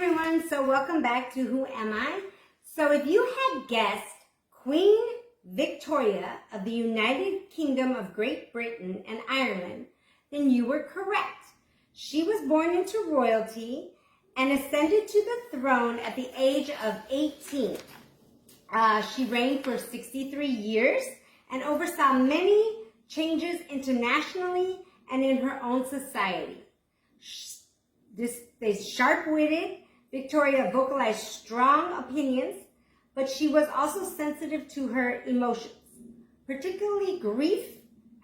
everyone, so welcome back to Who Am I? So if you had guessed Queen Victoria of the United Kingdom of Great Britain and Ireland, then you were correct. She was born into royalty and ascended to the throne at the age of 18. She reigned for 63 years and oversaw many changes internationally and in her own society. This sharp-witted Victoria vocalized strong opinions, but she was also sensitive to her emotions, particularly grief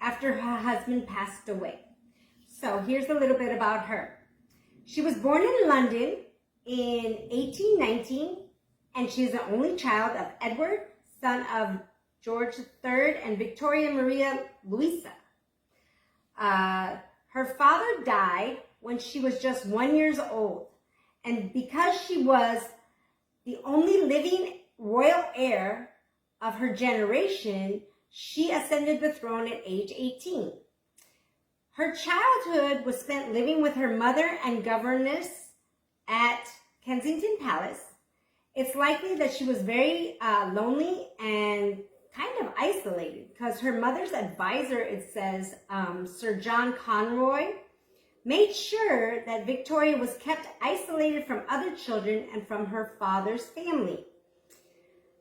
after her husband passed away. So here's a little bit about her. She was born in London in 1819, and she is the only child of Edward, son of George III and Victoria Maria Louisa. Her father died when she was just 1 year old, and because she was the only living royal heir of her generation, she ascended the throne at age 18. Her childhood was spent living with her mother and governess at Kensington Palace. It's likely that she was very lonely and kind of isolated because her mother's advisor, it says, Sir John Conroy, made sure that Victoria was kept isolated from other children and from her father's family.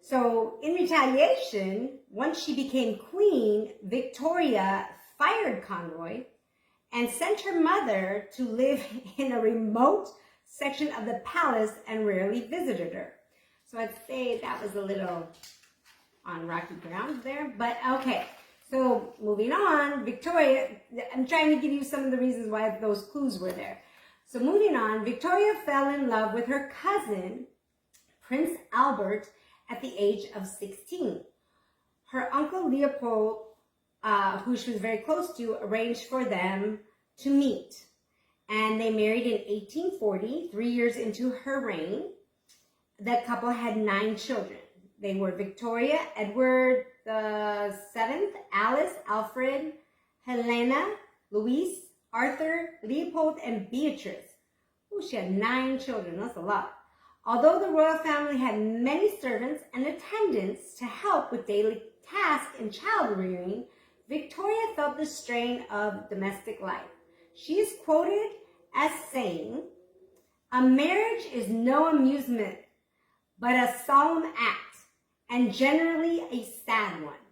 So in retaliation, once she became queen, Victoria fired Conroy and sent her mother to live in a remote section of the palace and rarely visited her. So I'd say that was a little on rocky ground there, but okay. So moving on, Victoria, I'm trying to give you some of the reasons why those clues were there. So moving on, Victoria fell in love with her cousin, Prince Albert, at the age of 16. Her uncle Leopold, who she was very close to, arranged for them to meet. And they married in 1840, 3 years into her reign. The couple had 9 children. They were Victoria, Edward VII, Alice, Alfred, Helena, Louise, Arthur, Leopold, and Beatrice. Oh, she had 9 children. That's a lot. Although the royal family had many servants and attendants to help with daily tasks and child rearing, Victoria felt the strain of domestic life. She is quoted as saying, "A marriage is no amusement, but a solemn act, and generally a sad one."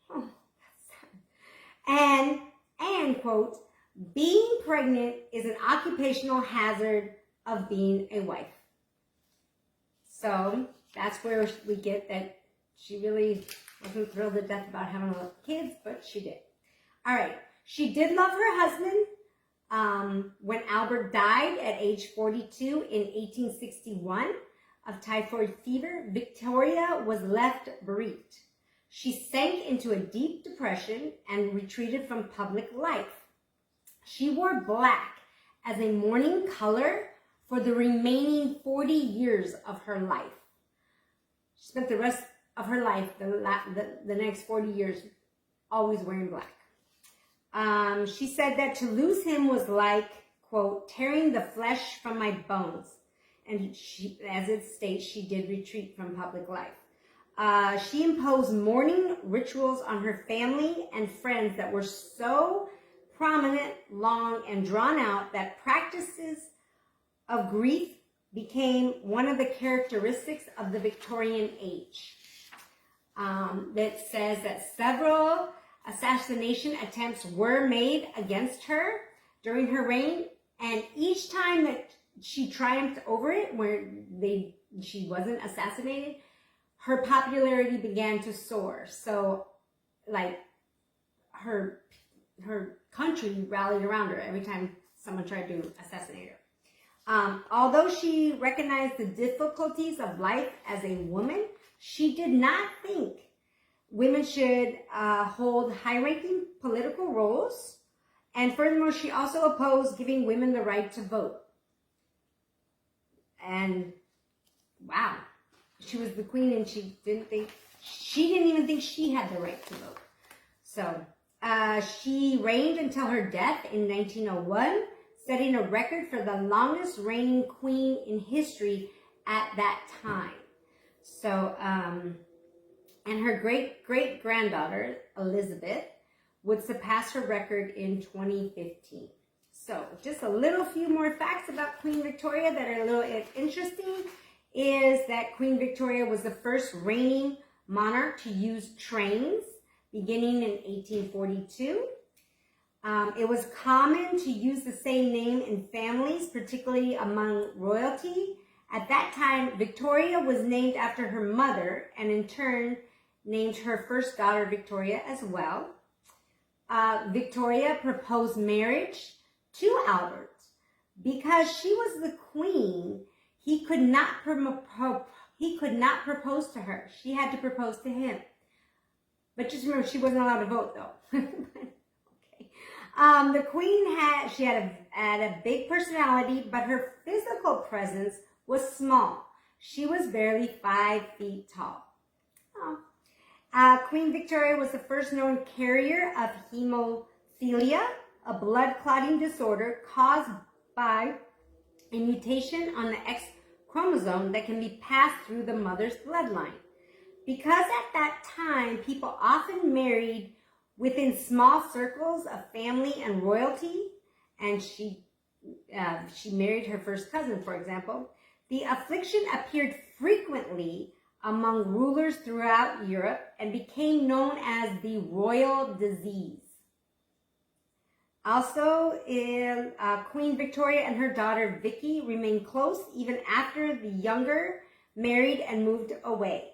Oh, that's sad. And quote, "Being pregnant is an occupational hazard of being a wife." So that's where we get that she really wasn't thrilled to death about having kids, but she did. All right. She did love her husband. When Albert died at age 42 in 1861 of typhoid fever, Victoria was left bereaved. She sank into a deep depression and retreated from public life. She wore black as a mourning color for the remaining 40 years of her life. She spent the rest of her life, the next 40 years, always wearing black. She said that to lose him was like, quote, "tearing the flesh from my bones." And she, as it states, she did retreat from public life. She imposed mourning rituals on her family and friends that were so prominent, long, and drawn out that practices of grief became one of the characteristics of the Victorian age. That says that several assassination attempts were made against her during her reign, and each time that she triumphed over it, where she wasn't assassinated, her popularity began to soar. So, like, her country rallied around her every time someone tried to assassinate her. Although she recognized the difficulties of life as a woman, she did not think women should hold high-ranking political roles. And furthermore, she also opposed giving women the right to vote. And wow, she was the queen and she didn't even think she had the right to vote. So she reigned until her death in 1901, setting a record for the longest reigning queen in history at that time. So, and her great-great-granddaughter, Elizabeth, would surpass her record in 2015. So just a little few more facts about Queen Victoria that are a little interesting is that Queen Victoria was the first reigning monarch to use trains beginning in 1842. It was common to use the same name in families, particularly among royalty. At that time, Victoria was named after her mother and in turn named her first daughter Victoria as well. Victoria proposed marriage to Albert. Because she was the queen, he could not propose to her. She had to propose to him. But just remember, she wasn't allowed to vote though. Okay. The queen had a big personality, but her physical presence was small. She was barely 5 feet tall. Queen Victoria was the first known carrier of hemophilia, a blood clotting disorder caused by a mutation on the X chromosome that can be passed through the mother's bloodline. Because at that time, people often married within small circles of family and royalty, and she married her first cousin, for example, the affliction appeared frequently among rulers throughout Europe and became known as the royal disease. Also, Queen Victoria and her daughter Vicky remained close even after the younger married and moved away.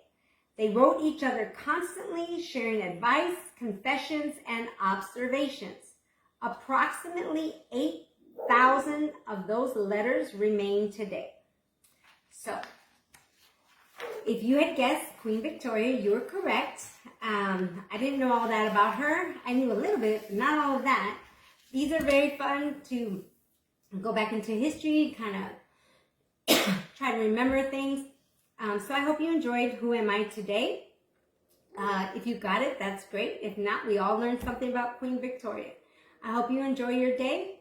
They wrote each other constantly, sharing advice, confessions, and observations. Approximately 8,000 of those letters remain today. So, if you had guessed Queen Victoria, you were correct. I didn't know all that about her. I knew a little bit, but not all of that. These are very fun to go back into history, kind of try to remember things. So I hope you enjoyed Who Am I Today? If you got it, that's great. If not, we all learned something about Queen Victoria. I hope you enjoy your day.